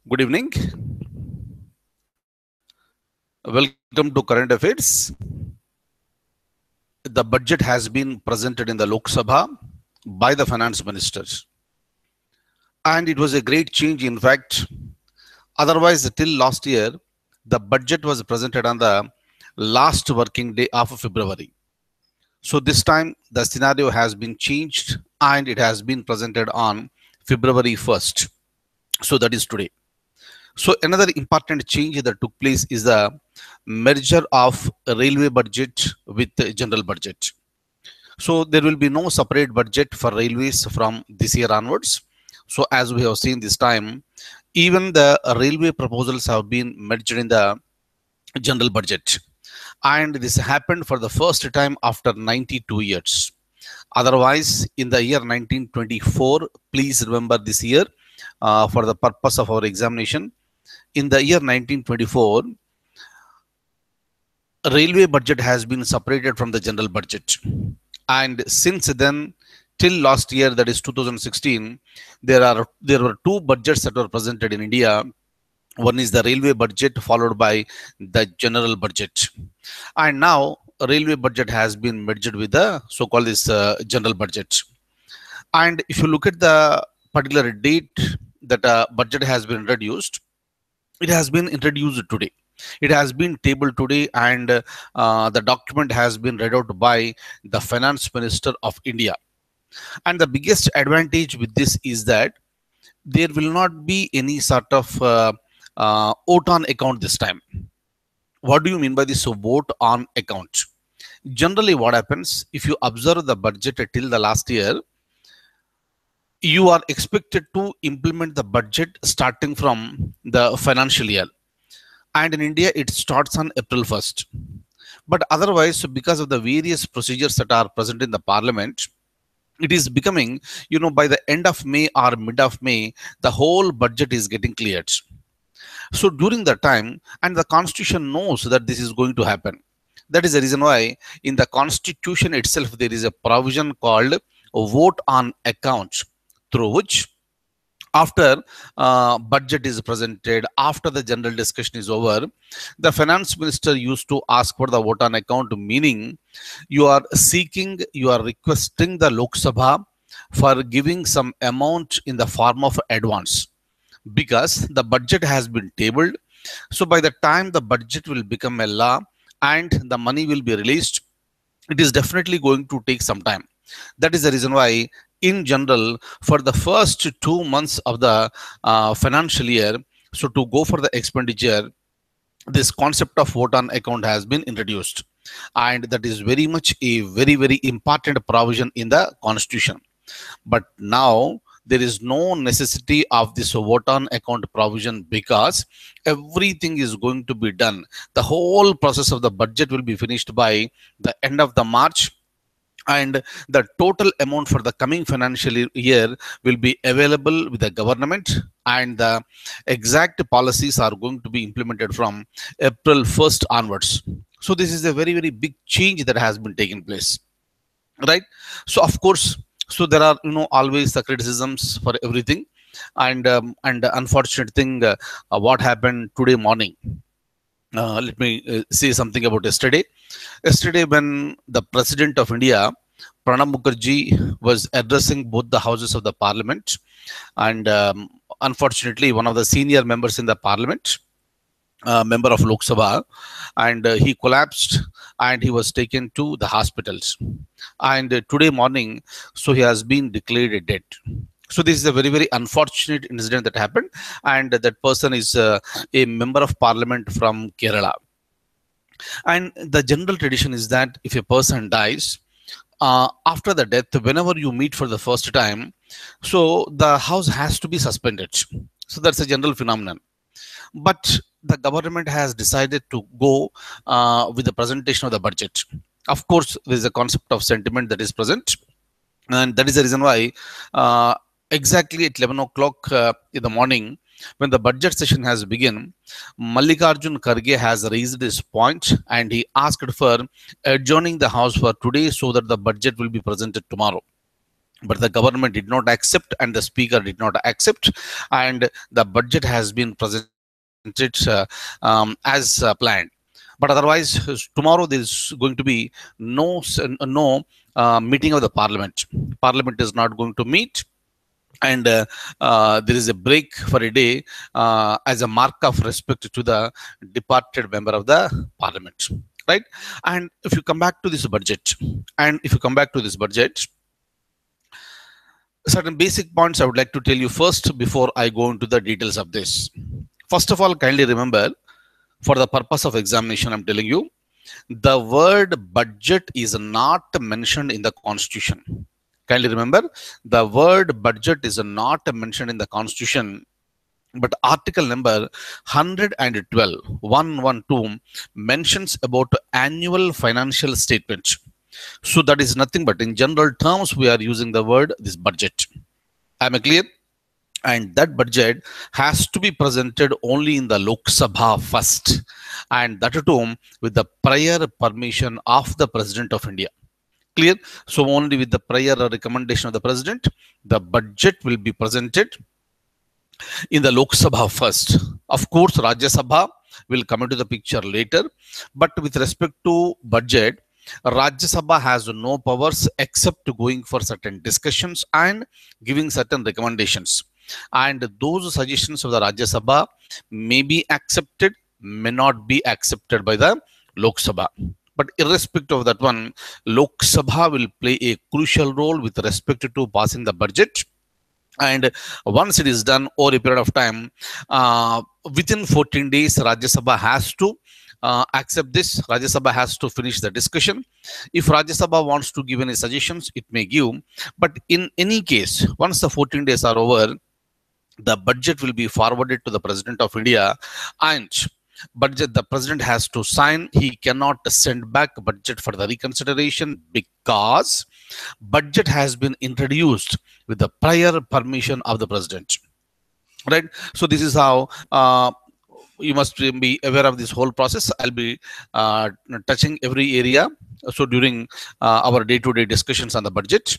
Good evening. Welcome to Current Affairs. The budget has been presented in the Lok Sabha by the finance minister. And it was a great change. In fact, otherwise, till last year, the budget was presented on the last working day of February. So this time, the scenario has been changed and it has been presented on February 1st. So that is today. So another important change that took place is the merger of railway budget with the general budget. So there will be no separate budget for railways from this year onwards. So as we have seen this time, even the railway proposals have been merged in the general budget. And this happened for the first time after 92 years. Otherwise, in the year 1924, please remember this year for the purpose of our examination. In the year 1924, railway budget has been separated from the general budget. And since then, till last year, that is 2016, there were two budgets that were presented in India. One is the railway budget, followed by the general budget. And now, railway budget has been merged with the so-called this general budget. And if you look at the particular date that a budget has been introduced, it has been introduced today. It has been tabled today, and the document has been read out by the finance minister of India. And the biggest advantage with this is that there will not be any sort of vote on account this time. What do you mean by this vote on account? Generally, what happens if you observe the budget till the last year, you are expected to implement the budget starting from the financial year. And in India, it starts on April 1st. But otherwise, because of the various procedures that are present in the parliament, it is becoming, by the end of May or mid of May, the whole budget is getting cleared. So during that time, and the constitution knows that this is going to happen. That is the reason why in the constitution itself, there is a provision called vote on account, through which after budget is presented, after the general discussion is over, the finance minister used to ask for the vote on account, meaning you are requesting the Lok Sabha for giving some amount in the form of advance, because the budget has been tabled. So by the time the budget will become a law and the money will be released, it is definitely going to take some time. That is the reason why, in general, for the first 2 months of the financial year, so to go for the expenditure, this concept of vote on account has been introduced. And that is very much a very, very important provision in the constitution. But now, there is no necessity of this vote on account provision, because everything is going to be done. The whole process of the budget will be finished by the end of the March, and the total amount for the coming financial year will be available with the government, and the exact policies are going to be implemented from April 1st onwards. So this is a very, very big change that has been taking place, right? So of course, so there are always the criticisms for everything, and the unfortunate thing, what happened today morning. Let me say something about yesterday. Yesterday, when the President of India, Pranab Mukherjee, was addressing both the houses of the parliament, and unfortunately, one of the senior members in the parliament, member of Lok Sabha, and he collapsed and he was taken to the hospitals. And today morning, so he has been declared dead. So this is a very, very unfortunate incident that happened, and that person is a member of parliament from Kerala. And the general tradition is that if a person dies, after the death, whenever you meet for the first time, so the house has to be suspended. So that's a general phenomenon. But the government has decided to go with the presentation of the budget. Of course, there is a concept of sentiment that is present, and that is the reason why exactly at 11 o'clock in the morning, when the budget session has begun, Mallikarjun Kharge has raised this point, and he asked for adjourning the house for today so that the budget will be presented tomorrow. but the government did not accept and the speaker did not accept, and the budget has been presented as planned. But otherwise, tomorrow there is going to be no meeting of the parliament. Parliament is not going to meet, and there is a break for a day as a mark of respect to the departed member of the parliament, right? And if you come back to this budget, certain basic points I would like to tell you first before I go into the details of this. First of all, kindly remember, for the purpose of examination, I'm telling you, the word budget is not mentioned in the constitution. Kindly remember, the word budget is not mentioned in the constitution, but article number 112 mentions about annual financial statement. So that is nothing but in general terms we are using the word this budget. Am I clear? And that budget has to be presented only in the Lok Sabha first, and that too with the prior permission of the President of India. Clear? So only with the prior recommendation of the President, the budget will be presented in the Lok Sabha first. Of course, Rajya Sabha will come into the picture later, but with respect to budget, Rajya Sabha has no powers except going for certain discussions and giving certain recommendations. And those suggestions of the Rajya Sabha may be accepted, may not be accepted by the Lok Sabha. But irrespective of that one, Lok Sabha will play a crucial role with respect to passing the budget. And once it is done over a period of time, within 14 days, Rajya Sabha has to accept this. Rajya Sabha has to finish the discussion. If Rajya Sabha wants to give any suggestions, it may give. But in any case, once the 14 days are over, the budget will be forwarded to the President of India, and budget the President has to sign. He cannot send back budget for the reconsideration because budget has been introduced with the prior permission of the President. Right? So this is how you must be aware of this whole process. I'll be touching every area. So during our day-to-day discussions on the budget.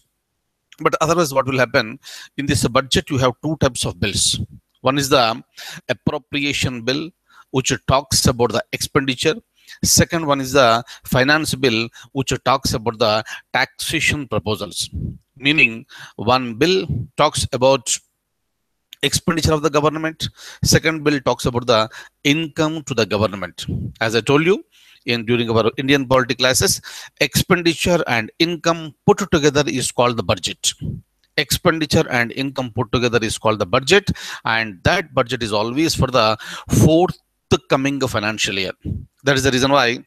But otherwise, what will happen in this budget? You have two types of bills. One is the appropriation bill, which talks about the expenditure. Second one is the finance bill, which talks about the taxation proposals. Meaning, one bill talks about expenditure of the government. Second bill talks about the income to the government. As I told you, during our Indian polity classes, expenditure and income put together is called the budget. Expenditure and income put together is called the budget, and that budget is always for the forthcoming financial year. That is the reason why,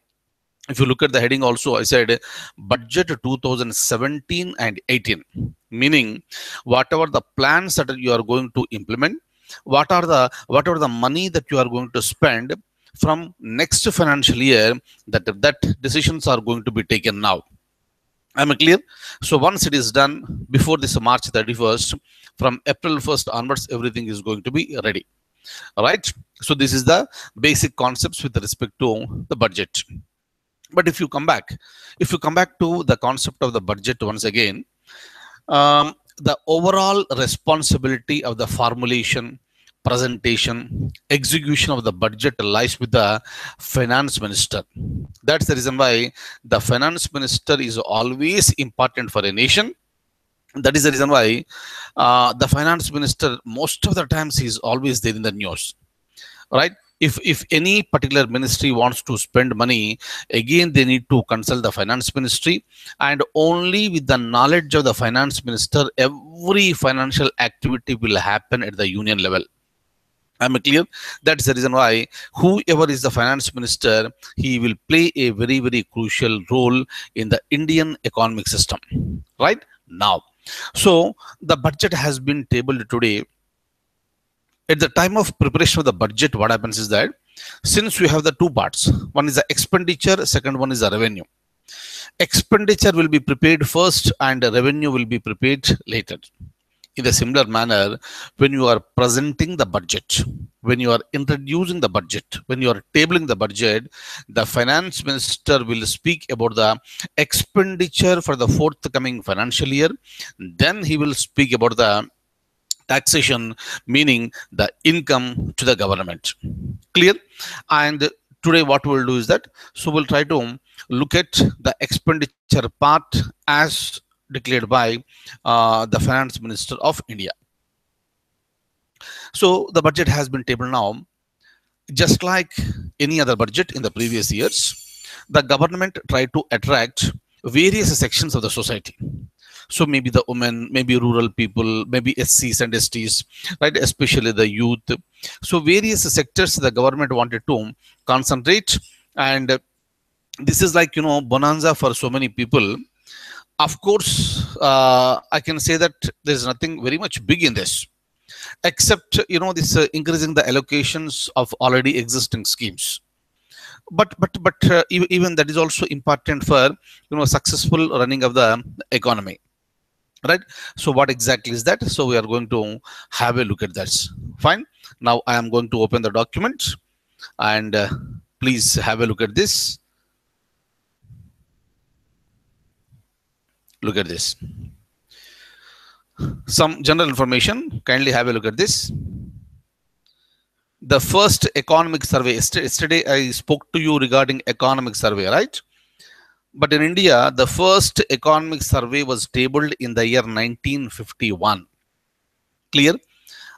if you look at the heading also, I said budget 2017 and 18, meaning whatever the plans that you are going to implement, whatever the money that you are going to spend from next financial year, that decisions are going to be taken now. Am I clear? So once it is done before this March 31st, from April 1st onwards, everything is going to be ready. All right. So this is the basic concepts with respect to the budget. But if you come back to the concept of the budget once again, the overall responsibility of the formulation, presentation, execution of the budget lies with the finance minister. That's the reason why the finance minister is always important for a nation. That is the reason why the finance minister, most of the times, he is always there in the news, right? If any particular ministry wants to spend money, again they need to consult the finance ministry, and only with the knowledge of the finance minister, every financial activity will happen at the union level. Am I clear? That's the reason why whoever is the finance minister, he will play a very, very crucial role in the Indian economic system, right? Now, so the budget has been tabled today. At the time of preparation of the budget, what happens is that since we have the two parts, one is the expenditure, second one is the revenue. Expenditure will be prepared first and the revenue will be prepared later. In a similar manner, when you are presenting the budget, when you are introducing the budget, when you are tabling the budget, the finance minister will speak about the expenditure for the forthcoming financial year. Then he will speak about the taxation, meaning the income to the government. Clear? And today what we'll do is that, so we'll try to look at the expenditure part as declared by the finance minister of India. So the budget has been tabled now. Just like any other budget in the previous years, the government tried to attract various sections of the society. So maybe the women, maybe rural people, maybe SCs and STs, right? Especially the youth. So various sectors the government wanted to concentrate, and this is like, bonanza for so many people. Of course, I can say that there's nothing very much big in this, except this increasing the allocations of already existing schemes. But even that is also important for successful running of the economy, right? So what exactly is that? So we are going to have a look at that. Fine. Now I am going to open the document, and please have a look at this. Look at this. Some general information. Kindly have a look at this. The first economic survey. Yesterday I spoke to you regarding economic survey, right? But in India, the first economic survey was tabled in the year 1951. Clear?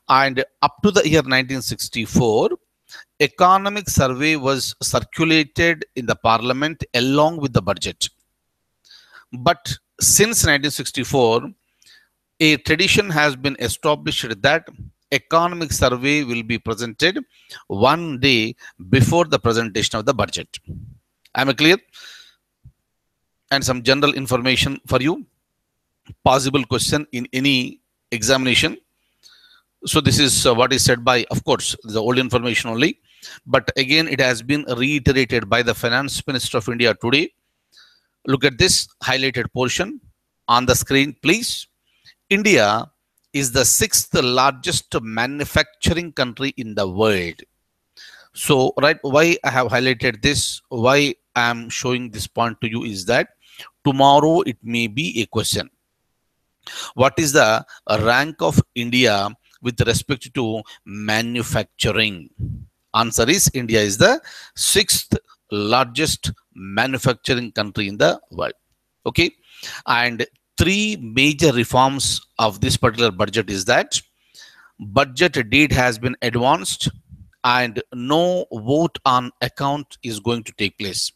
And up to the year 1964, economic survey was circulated in the parliament along with the budget. But since 1964, a tradition has been established that economic survey will be presented one day before the presentation of the budget. Am I clear? And some general information for you. Possible question in any examination. So this is what is said by, of course, the old information only. But again, it has been reiterated by the Finance Minister of India today. Look at this highlighted portion on the screen, please. India is the 6th largest manufacturing country in the world. So, right, why I have highlighted this, why I am showing this point to you is that tomorrow it may be a question. What is the rank of India with respect to manufacturing? Answer is India is the 6th largest manufacturing country in the world. Okay. And three major reforms of this particular budget is that budget date has been advanced and no vote on account is going to take place.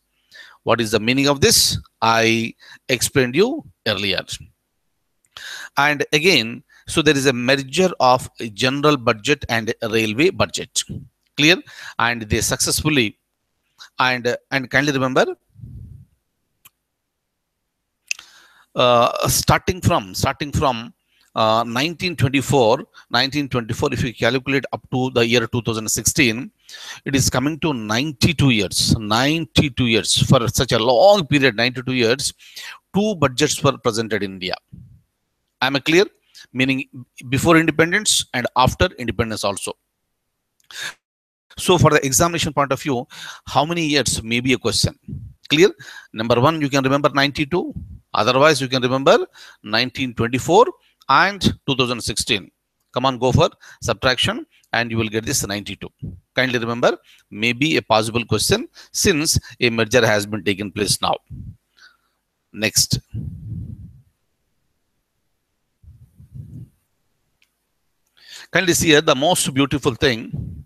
What is the meaning of this? I explained you earlier. And again, so there is a merger of general budget and railway budget. Clear? And they successfully, and kindly remember, starting from 1924, if you calculate up to the year 2016, it is coming to 92 years. 92 years. For such a long period, 92 years, two budgets were presented in India. Am I clear? Meaning before independence and after independence also. So for the examination point of view, how many years may be a question? Clear? Number one, you can remember 92. Otherwise, you can remember 1924 and 2016. Come on, go for subtraction and you will get this 92. Kindly remember, maybe a possible question since a merger has been taken place now. Next. Kindly see here the most beautiful thing.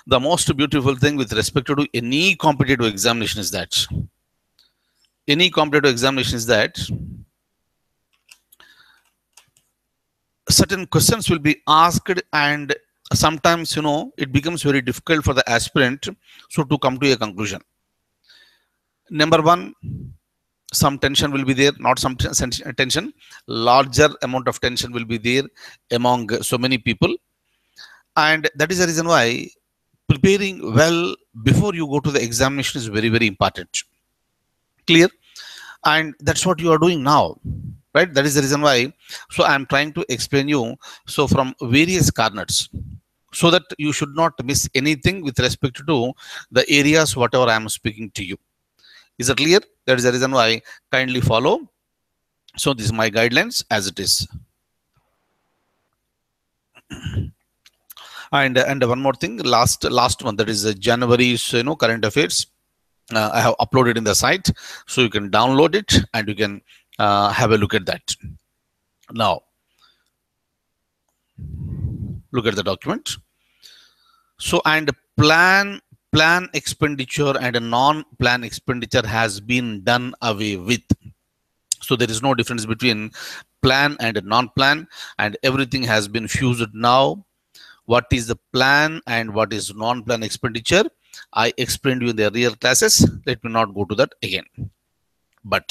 The most beautiful thing with respect to any competitive examination is that certain questions will be asked, and sometimes it becomes very difficult for the aspirant to come to a conclusion. Number one, some tension will be there, not some tension, larger amount of tension will be there among so many people, and that is the reason why preparing well before you go to the examination is very, very important. Clear? And that's what you are doing now. right? That is the reason why. So I'm trying to explain you. So from various corners, so that you should not miss anything with respect to the areas whatever I am speaking to you. Is it clear? That is the reason why kindly follow. So this is my guidelines as it is. And one more thing, last one, that is January's current affairs. I have uploaded in the site, so you can download it and you can have a look at that. Now, look at the document. So, and plan expenditure and a non-plan expenditure has been done away with. So there is no difference between plan and non-plan, and everything has been fused now. What is the plan and what is non-plan expenditure? I explained you in the earlier classes. Let me not go to that again. But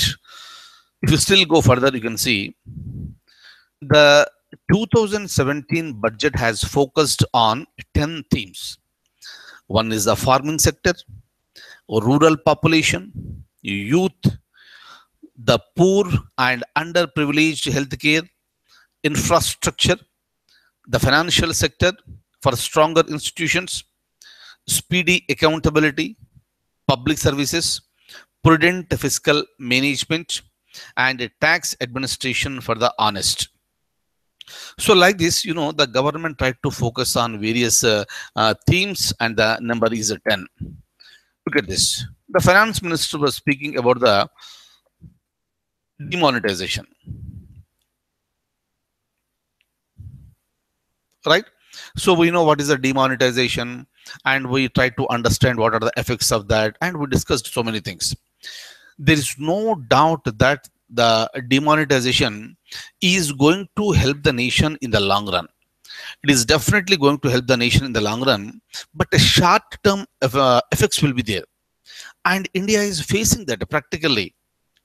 if you still go further, you can see the 2017 budget has focused on 10 themes. One is the farming sector, rural population, youth, the poor and underprivileged healthcare, infrastructure, the financial sector for stronger institutions, speedy accountability, public services, prudent fiscal management, and a tax administration for the honest. So like this, the government tried to focus on various themes, and the number is 10. Look at this. The finance minister was speaking about the demonetization, right? So we know what is the demonetization, and we try to understand what are the effects of that, and we discussed so many things. There is no doubt that the demonetization is going to help the nation in the long run. It is definitely going to help the nation in the long run, but the short-term effects will be there. And India is facing that practically,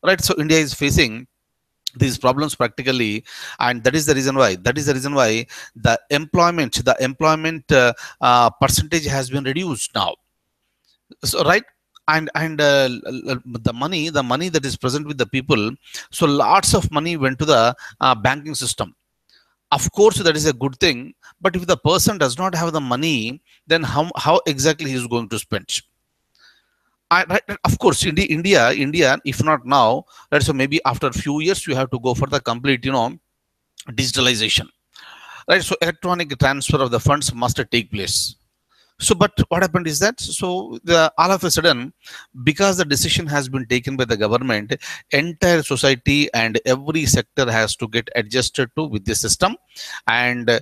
right? So India is facing these problems practically, and that is the reason why. The employment percentage has been reduced now. So right, and the money that is present with the people. So lots of money went to the banking system. Of course, that is a good thing. But if the person does not have the money, then how exactly he is going to spend? Right, of course, India, if not now, so maybe after a few years, you have to go for the complete, digitalization, right? So electronic transfer of the funds must take place. So, but what happened is that, so all of a sudden, because the decision has been taken by the government, entire society and every sector has to get adjusted to with the system, and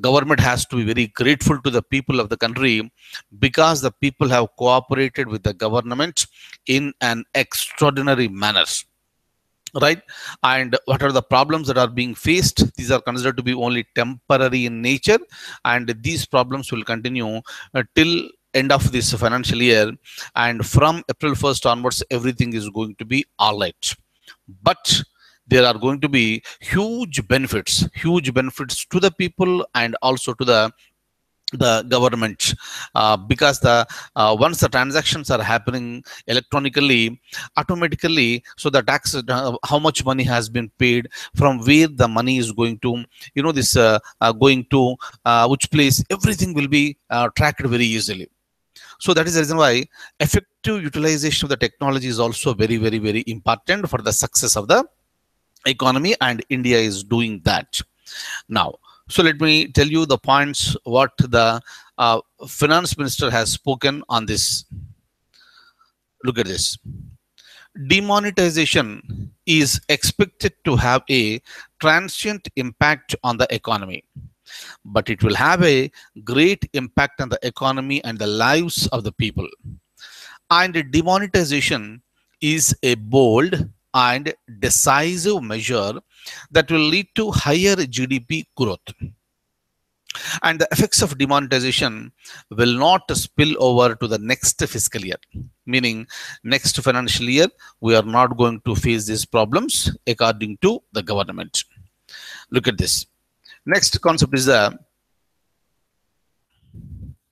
government has to be very grateful to the people of the country, because the people have cooperated with the government in an extraordinary manner, right? And what are the problems that are being faced? These are considered to be only temporary in nature, and these problems will continue till end of this financial year, and from April 1st onwards, everything is going to be all right. But there are going to be huge benefits to the people and also to the government, because the once the transactions are happening electronically, automatically, so the tax, how much money has been paid, from where the money is going to, this going to which place, everything will be tracked very easily. So that is the reason why effective utilization of the technology is also very, very, very important for the success of the economy, and India is doing that now. So let me tell you the points what the finance minister has spoken on this. Look at this. Demonetization is expected to have a transient impact on the economy, but it will have a great impact on the economy and the lives of the people. And demonetization is a bold and decisive measure that will lead to higher GDP growth. And the effects of demonetization will not spill over to the next fiscal year, meaning next financial year, we are not going to face these problems according to the government. Look at this. Next concept is the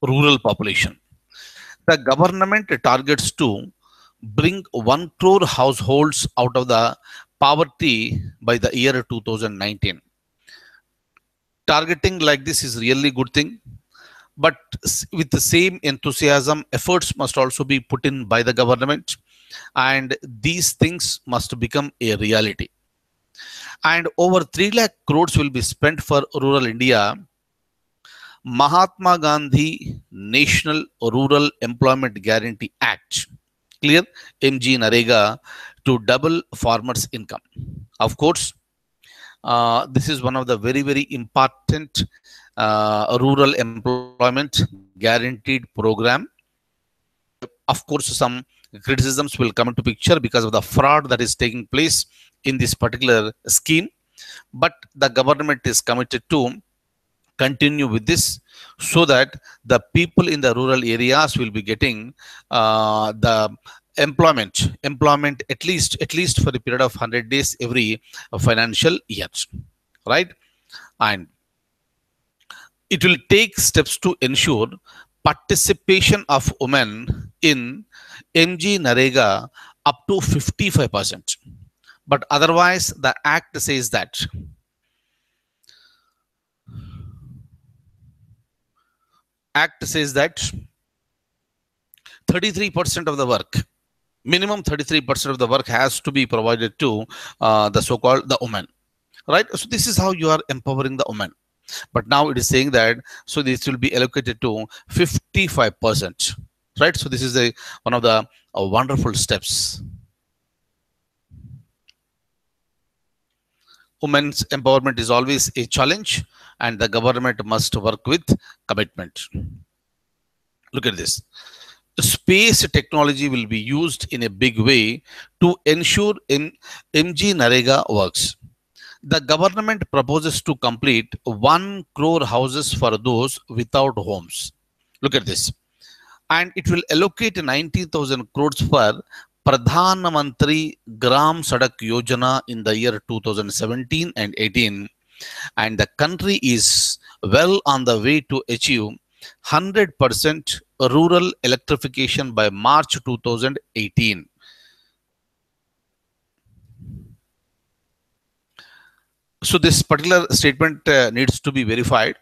rural population. The government targets to bring 1 crore households out of the poverty by the year 2019. Targeting like this is really good thing, but with the same enthusiasm, efforts must also be put in by the government, and these things must become a reality. And over 3 lakh crores will be spent for rural India. Mahatma Gandhi National Rural Employment Guarantee Act, clear, MG Narega, to double farmers' income. Of course, this is one of the very, very important rural employment guaranteed program. Of course, some criticisms will come into picture because of the fraud that is taking place in this particular scheme. But the government is committed to continue with this so that the people in the rural areas will be getting the employment at least for a period of 100 days every financial year, right? And it will take steps to ensure participation of women in MG Narega up to 55%. But otherwise, the act says that 33% of the work, minimum 33% of the work has to be provided to the so-called the women, right? So this is how you are empowering the women. But now it is saying that, so this will be allocated to 55%, right? So this is one of the wonderful steps. Women's empowerment is always a challenge, and the government must work with commitment. Look at this. Space technology will be used in a big way to ensure MG Narega works. The government proposes to complete 1 crore houses for those without homes. Look at this. And it will allocate 90,000 crores for Pradhan Mantri Gram Sadak Yojana in the year 2017 and 18. And the country is well on the way to achieve 100% rural electrification by March 2018. So this particular statement needs to be verified.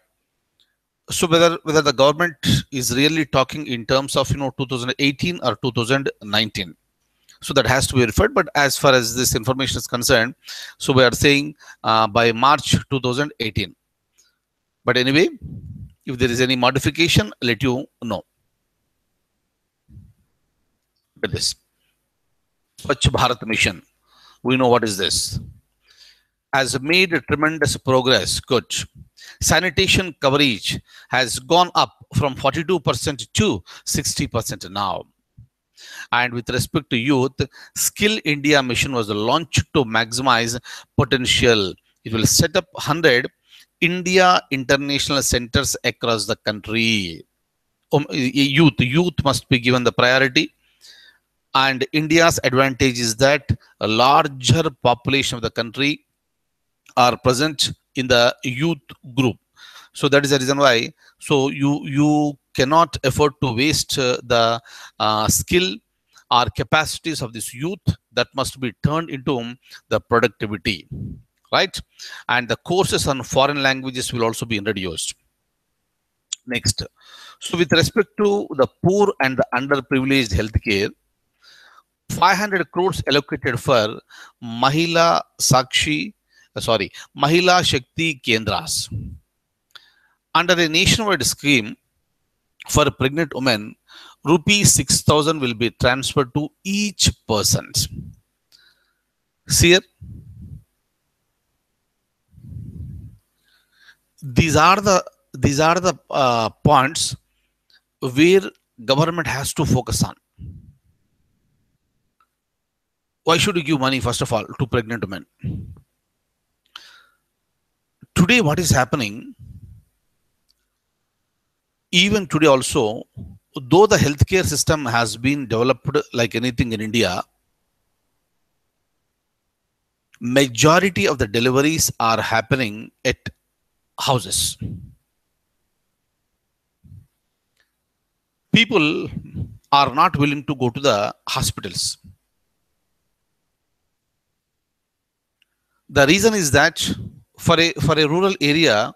So whether the government is really talking in terms of 2018 or 2019, so that has to be verified. But as far as this information is concerned, so we are saying by March 2018. But anyway, if there is any modification, let you know. Look at this. Swachh Bharat Mission. We know what is this. Has made tremendous progress. Good. Sanitation coverage has gone up from 42% to 60% now. And with respect to youth, Skill India mission was launched to maximize potential. It will set up 100 India international centers across the country. Youth must be given the priority. And India's advantage is that a larger population of the country are present in the youth group. So that is the reason why. So you cannot afford to waste the skill or capacities of this youth that must be turned into the productivity, right? And the courses on foreign languages will also be introduced. Next. So with respect to the poor and the underprivileged healthcare, 500 crores allocated for Mahila Shakti Kendras. Under a nationwide scheme for pregnant women, rupees 6,000 will be transferred to each person. See here, these are the points where government has to focus on. Why should you give money, first of all, to pregnant women? Today, what is happening, even today also, though the healthcare system has been developed like anything in India, majority of the deliveries are happening at houses. People are not willing to go to the hospitals. The reason is that for a rural area,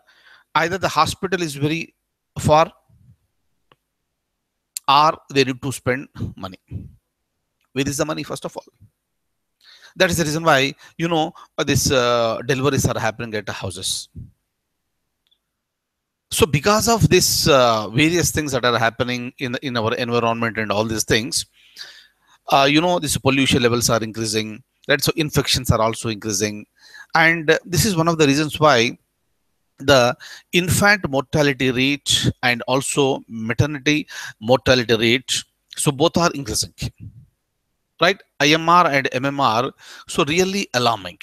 either the hospital is very far or they need to spend money. Where is the money, first of all? That is the reason why, this deliveries are happening at the houses. So because of this various things that are happening in our environment and all these things, these pollution levels are increasing, right? So infections are also increasing, and this is one of the reasons why the infant mortality rate and also maternity mortality rate, so both are increasing, right? IMR and MMR, so really alarming.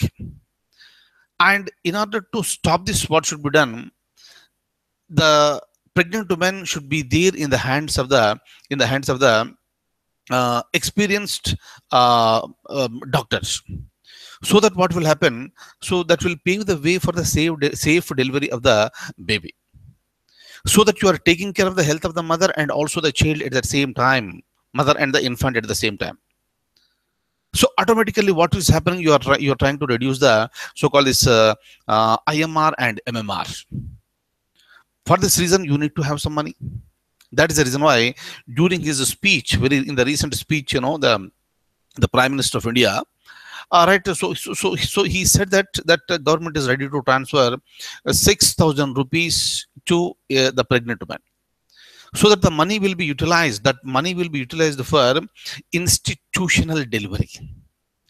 And in order to stop this, what should be done? The pregnant women should be there in the hands of the experienced doctors, so that what will happen, so that will pave the way for the safe delivery of the baby, so that you are taking care of the health of the mother and also the child at the same time, mother and the infant at the same time. So automatically what is happening, you are trying to reduce the so-called this IMR and MMR. For this reason, you need to have some money. That is the reason why during his speech, in the recent speech, the Prime Minister of India, right, so he said that the government is ready to transfer 6,000 rupees to the pregnant woman, so that the money will be utilized. That money will be utilized for institutional delivery,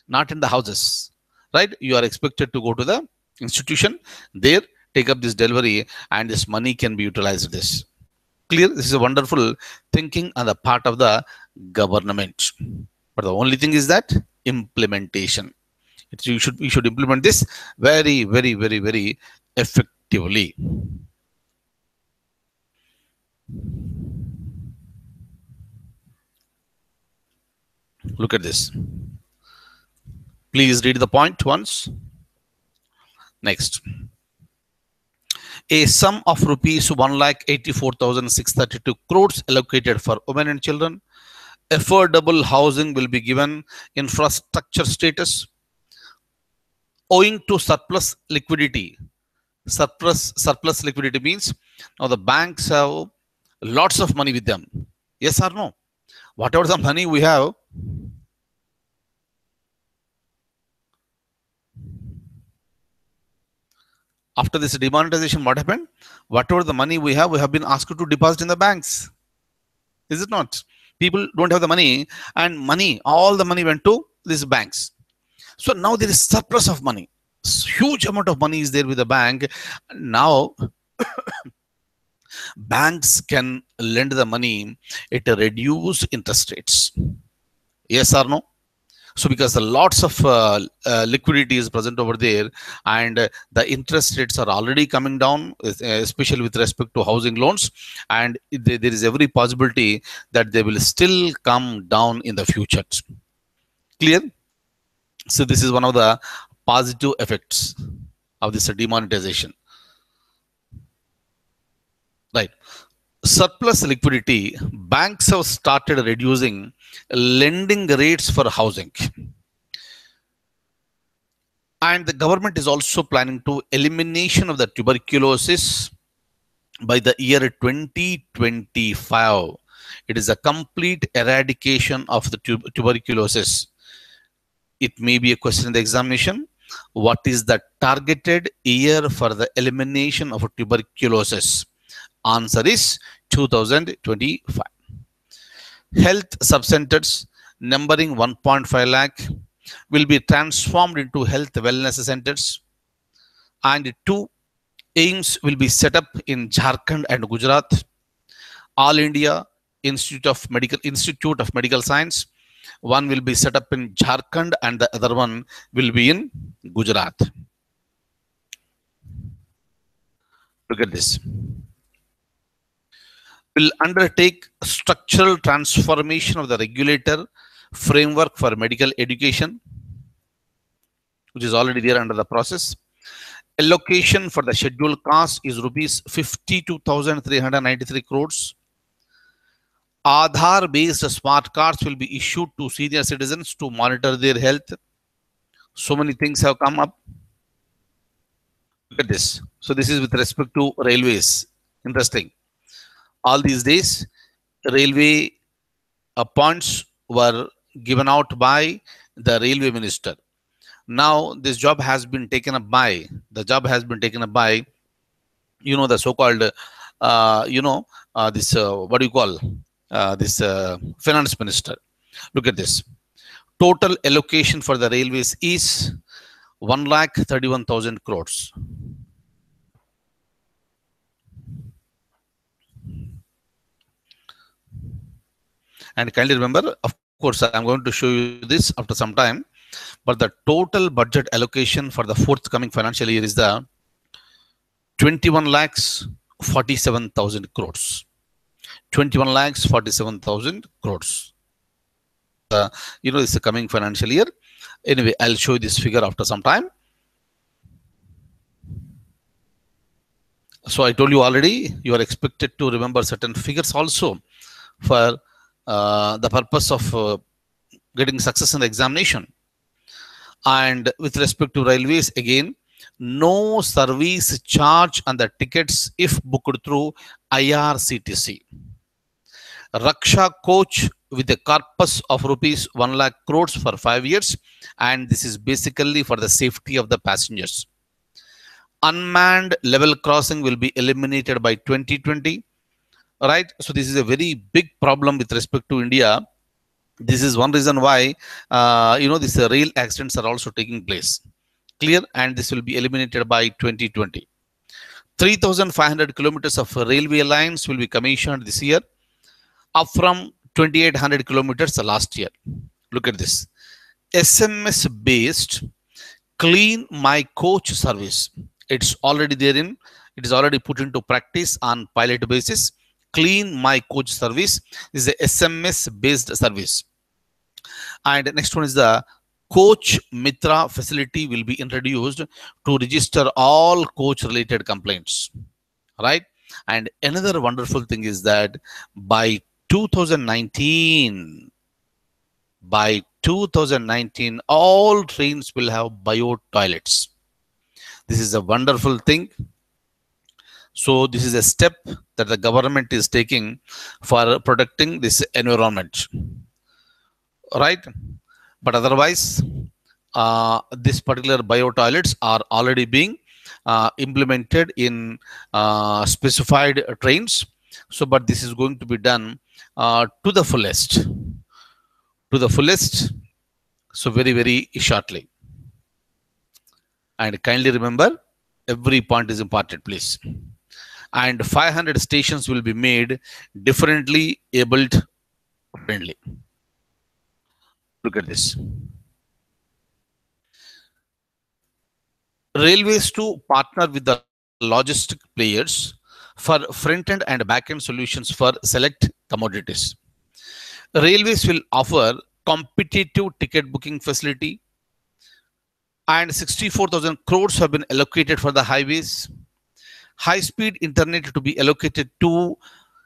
not in the houses, right? You are expected to go to the institution, there take up this delivery, and this money can be utilized. This clear? This is a wonderful thinking on the part of the government, but the only thing is that implementation. We should implement this very, very, very, very effectively. Look at this. Please read the point once. Next. A sum of rupees 1,84,632 crores allocated for women and children. Affordable housing will be given infrastructure status. Owing to surplus liquidity. Surplus liquidity means now the banks have lots of money with them. Yes or no? Whatever the money we have, after this demonetization, what happened? Whatever the money we have been asked to deposit in the banks. Is it not? People don't have the money, and all the money went to these banks. So now there is surplus of money. Huge amount of money is there with the bank. Now banks can lend the money at a reduced interest rates. Yes or no? So because lots of liquidity is present over there, and the interest rates are already coming down, especially with respect to housing loans, and there is every possibility that they will still come down in the future. Clear? So this is one of the positive effects of this demonetization. Right. Surplus liquidity, banks have started reducing lending rates for housing. And the government is also planning to elimination of the tuberculosis by the year 2025. It is a complete eradication of the tuberculosis. It may be a question in the examination. What is the targeted year for the elimination of tuberculosis? Answer is 2025. Health subcenters numbering 1.5 lakh will be transformed into health wellness centers, and 2 AIIMS will be set up in Jharkhand and Gujarat. All India Institute of Medical Science, one will be set up in Jharkhand and the other one will be in Gujarat. Look at this. Will undertake structural transformation of the regulator framework for medical education, which is already there under the process. Allocation for the scheduled cost is rupees 52,393 crores. Aadhaar based smart cards will be issued to senior citizens to monitor their health. So many things have come up. Look at this. So this is with respect to railways. Interesting. All these days, railway points were given out by the railway minister. Now this job has been taken up by the so-called this what do you call this finance minister. Look at this. Total allocation for the railways is 1,31,000 crores. And kindly remember, of course, I'm going to show you this after some time, but the total budget allocation for the forthcoming financial year is the 21,47,000 crores. 21,47,000 crores. It's the coming financial year. Anyway, I'll show you this figure after some time. So I told you already, you are expected to remember certain figures also for the purpose of getting success in the examination. And with respect to railways, again, no service charge on the tickets if booked through IRCTC. Raksha coach with a corpus of rupees 1 lakh crores for 5 years, and this is basically for the safety of the passengers. Unmanned level crossing will be eliminated by 2020. Right, so this is a very big problem with respect to India. This is one reason why these rail accidents are also taking place. Clear, and this will be eliminated by 2020. 3,500 kilometers of railway lines will be commissioned this year, up from 2,800 kilometers last year. Look at this. SMS-based Clean My Coach service. It's already therein. It is already put into practice on pilot basis. Clean My Coach service is a SMS-based service. And next one is the Coach Mitra facility will be introduced to register all coach-related complaints. Right? And another wonderful thing is that by 2019, all trains will have bio toilets. This is a wonderful thing. So this is a step that the government is taking for protecting this environment, right? But otherwise, this particular bio toilets are already being implemented in specified trains. So, but this is going to be done to the fullest. So very, very shortly. And kindly remember, every point is important, please. And 500 stations will be made differently abled friendly. Look at this. Railways to partner with the logistic players for front-end and back-end solutions for select commodities. Railways will offer competitive ticket booking facility, and 64,000 crores have been allocated for the highways. High-speed internet to be allocated to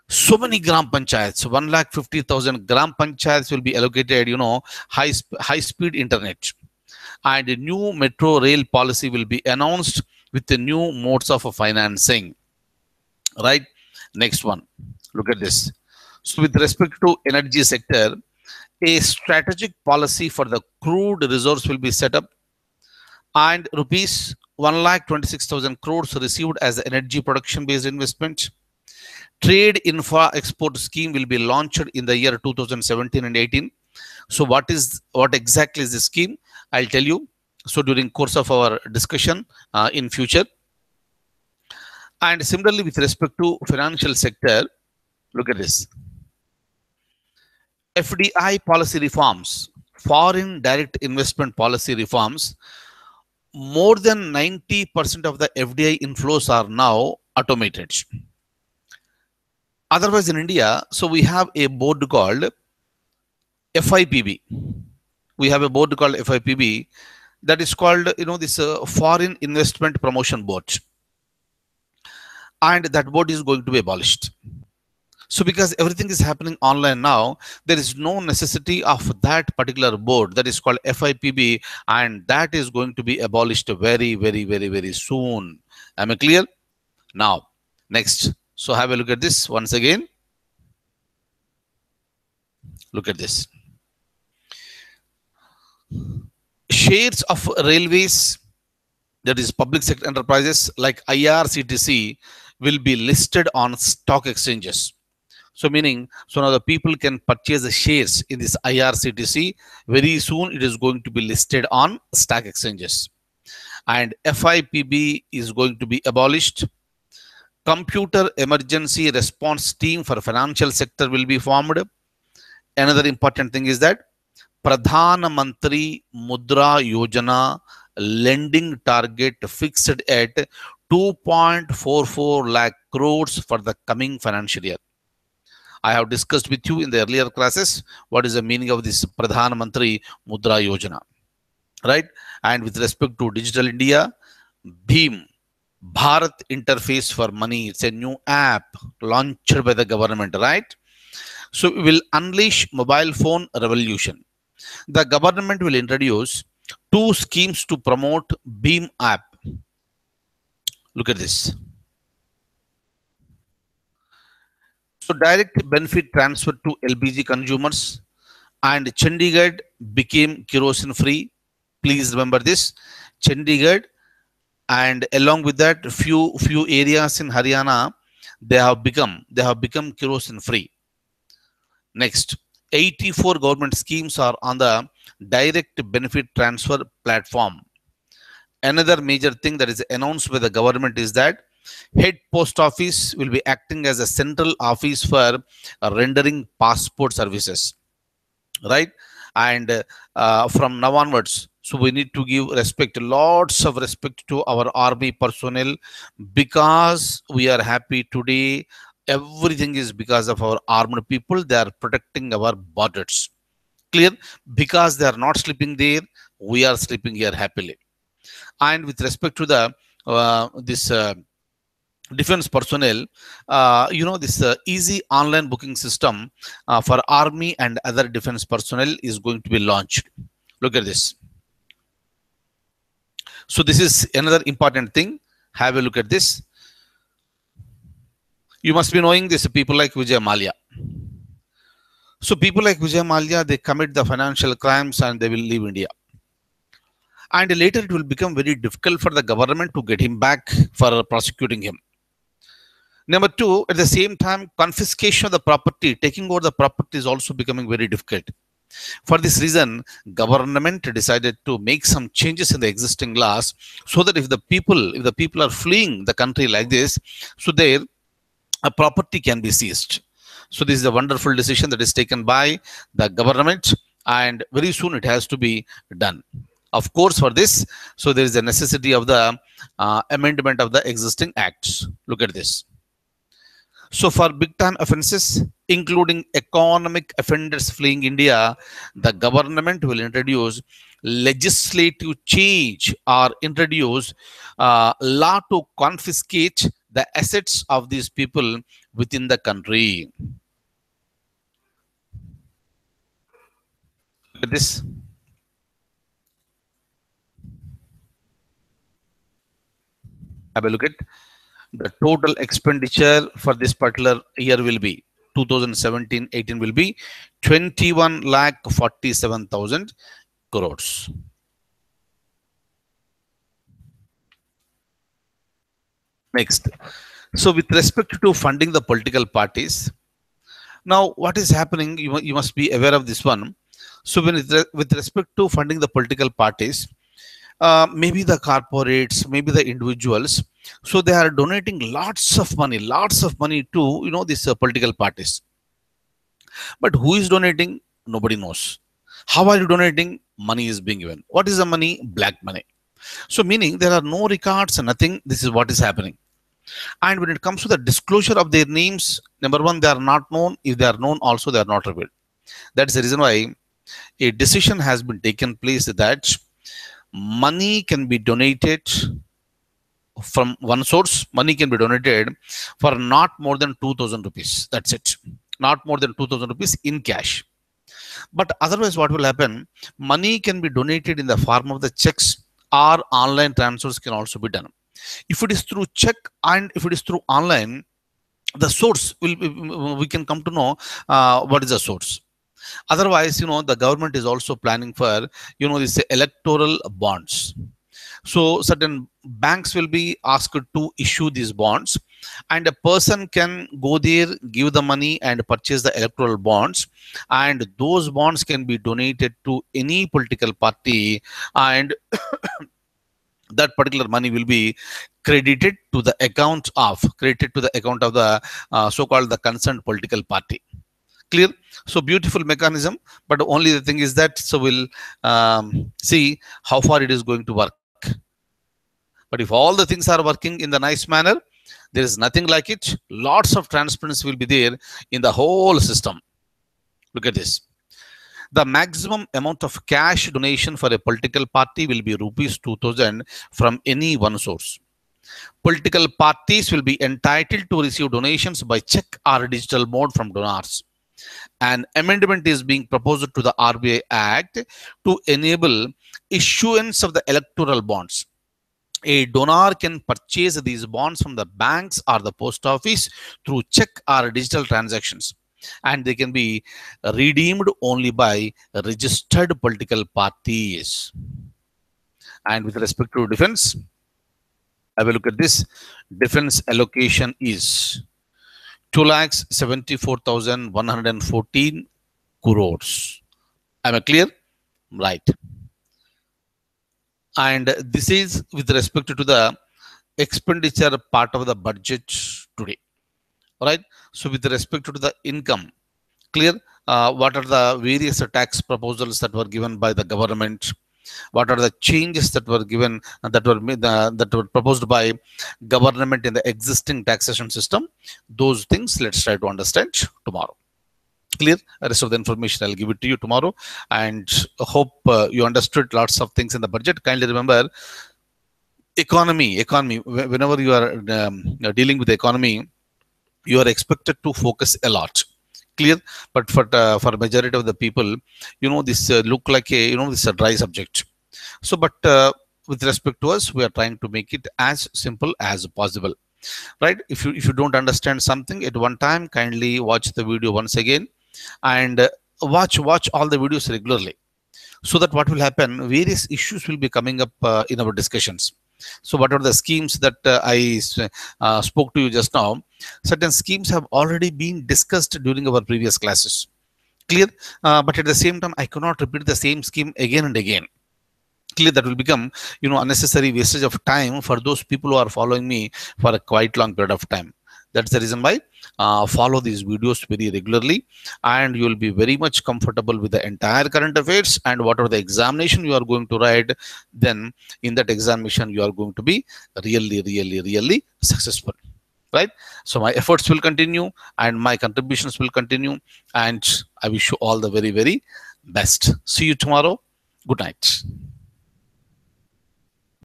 so many gram panchayats. 1,50,000 gram panchayats will be allocated, high-speed internet. And a new metro rail policy will be announced with the new modes of financing. Right? Next one. Look at this. So with respect to energy sector, a strategic policy for the crude resource will be set up, and rupees 1,26,000 crores received as energy production based investment. Trade infra export scheme will be launched in the year 2017 and 18. So what exactly is the scheme? I'll tell you. So during course of our discussion in future. And similarly, with respect to financial sector, look at this. FDI policy reforms, foreign direct investment policy reforms. More than 90% of the FDI inflows are now automated. Otherwise, in India, so we have a board called FIPB. We have a board called FIPB that is called, this Foreign Investment Promotion Board. And that board is going to be abolished. So because everything is happening online now, there is no necessity of that particular board that is called FIPB, and that is going to be abolished very, very, very, very soon. Am I clear? Now, next. So have a look at this once again. Look at this. Shares of railways, that is public sector enterprises like IRCTC, will be listed on stock exchanges. So meaning, so now the people can purchase the shares in this IRCTC. Very soon it is going to be listed on stock exchanges. And FIPB is going to be abolished. Computer Emergency Response Team for financial sector will be formed. Another important thing is that Pradhan Mantri Mudra Yojana lending target fixed at 2.44 lakh crores for the coming financial year. I have discussed with you in the earlier classes what is the meaning of this Pradhan Mantri Mudra Yojana, right? And with respect to Digital India, BHIM, Bharat Interface for Money, it's a new app launched by the government, right? So we will unleash mobile phone revolution. The government will introduce 2 schemes to promote BHIM app. Look at this. So direct benefit transfer to LPG consumers, and Chandigarh became kerosene free. Please remember this, Chandigarh, and along with that, few areas in Haryana, they have become kerosene free. Next, 84 government schemes are on the direct benefit transfer platform. Another major thing that is announced by the government is that head post office will be acting as a central office for rendering passport services, right? And from now onwards, so we need to give respect, lots of respect to our army personnel, because we are happy today. Everything is because of our armed people. They are protecting our borders. Clear? Because they are not sleeping there, we are sleeping here happily. And with respect to the this defense personnel, this easy online booking system for army and other defense personnel is going to be launched. Look at this. So this is another important thing. Have a look at this. You must be knowing this, people like Vijay Mallya. So people like Vijay Mallya, they commit the financial crimes and they will leave India. And later it will become very difficult for the government to get him back for prosecuting him. Number 2, at the same time, confiscation of the property, taking over the property is also becoming very difficult. For this reason, government decided to make some changes in the existing laws, so that if the people are fleeing the country like this, so their property can be seized. So this is a wonderful decision that is taken by the government, and very soon it has to be done. Of course, for this, so there is a necessity of the amendment of the existing acts. Look at this. So for big time offences, including economic offenders fleeing India, the government will introduce legislative change or introduce law to confiscate the assets of these people within the country. Look at this. Have a look at the total expenditure for this particular year will be 2017-18 will be 21,47,000 crores. Next, so with respect to funding the political parties, now what is happening, you must be aware of this one. So with respect to funding the political parties, maybe the corporates, maybe the individuals, so they are donating lots of money to these political parties. But who is donating? Nobody knows. How are you donating? Money is being given. What is the money? Black money. So meaning there are no records and nothing. This is what is happening. And when it comes to the disclosure of their names, number 1, they are not known. If they are known, also they are not revealed. That's the reason why a decision has been taken place that money can be donated from one source. Money can be donated for not more than 2,000 rupees. That's it. Not more than 2,000 rupees in cash. But otherwise, what will happen? Money can be donated in the form of the checks, or online transfers can also be done. If it is through check and if it is through online, the source will be, we can come to know what is the source. Otherwise, the government is also planning for, this electoral bonds. So certain banks will be asked to issue these bonds, and a person can go there, give the money and purchase the electoral bonds, and those bonds can be donated to any political party, and that particular money will be credited to the account of the so-called the concerned political party. Clear? So beautiful mechanism, but only the thing is that, so we'll see how far it is going to work. But if all the things are working in the nice manner, there is nothing like it. Lots of transparency will be there in the whole system. Look at this. The maximum amount of cash donation for a political party will be rupees 2000 from any one source. Political parties will be entitled to receive donations by check or digital mode from donors. An amendment is being proposed to the RBI Act to enable issuance of the electoral bonds. A donor can purchase these bonds from the banks or the post office through check or digital transactions, and they can be redeemed only by registered political parties. And with respect to defense, I will look at this. Defense allocation is 2,74,114 crores. Am I clear? Right. And this is with respect to the expenditure part of the budget today. All right. So with respect to the income, clear? What are the various tax proposals that were given by the government? What are the changes that were given, that were proposed by government in the existing taxation system? Those things let's try to understand tomorrow. Clear? The rest of the information I'll give it to you tomorrow, and hope you understood lots of things in the budget. Kindly remember, economy. Whenever you are dealing with the economy, you are expected to focus a lot. Clear? But for majority of the people, this look like a this is a dry subject. So, but with respect to us, we are trying to make it as simple as possible. Right? If you don't understand something at one time, kindly watch the video once again, and watch all the videos regularly, so that what will happen, various issues will be coming up in our discussions. So what are the schemes that I spoke to you just now? Certain schemes have already been discussed during our previous classes. Clear? But at the same time, I cannot repeat the same scheme again and again. Clear? That will become unnecessary wastage of time for those people who are following me for a quite long period of time. That's the reason why follow these videos very regularly, and you will be very much comfortable with the entire current affairs, and whatever the examination you are going to write, then in that examination you are going to be really successful. Right? So my efforts will continue and my contributions will continue, and I wish you all the very best. See you tomorrow. Good night.